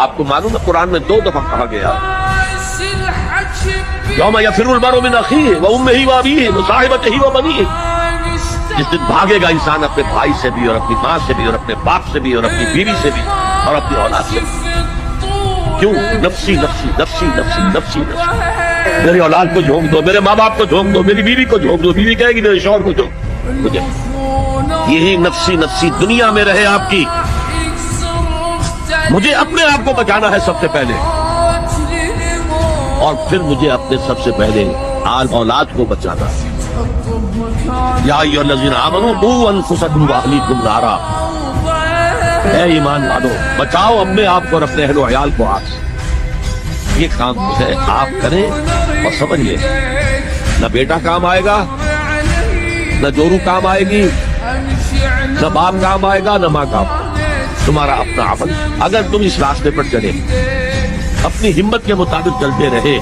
آپ کو معلوم ہے قرآن میں 2 دفعہ کہا گیا یوم یفر المرء من اخیہ وامہ وابیہ وصاحبتہ وبنیہ، جس دن بھاگے گا انسان اپنے بھائی سے بھی اور اپنی ماں سے بھی اور اپنے باپ سے بھی اور اپنی بیوی سے بھی اور اپنی اولاد سے بھی۔ کیوں؟ نفسی نفسی نفسی نفسی نفسی نفسی، میری اولاد کو جھونک دو، میرے ماں باپ کو جھونک دو، میری بیوی کو جھونک دو، بیوی کہے گی میرے شوہر کو جھونک مجھے۔ یہی نفسی نفسی دنیا میں رہے آپ کی، مجھے اپنے آپ کو بچانا ہے سب سے پہلے، اور پھر مجھے اپنے سب سے پہلے آل اولاد کو بچانا ہے۔ یا ایھا الذین آمنوا قوا انفسکم واہلیکم نارا، اے ایمان والو بچاؤ اپنے آپ کو اور اپنے اہل و عیال کو آگ سے۔ یہ کام ہے آپ کریں اور سمجھیے، نہ بیٹا کام آئے گا، نہ جورو کام آئے گی، نہ باپ کام آئے گا، نہ ماں کام آئے گا، تمہارا اپنا عمل۔ اگر تم اس راستے پر چلے، اپنی ہمت کے مطابق چلتے رہے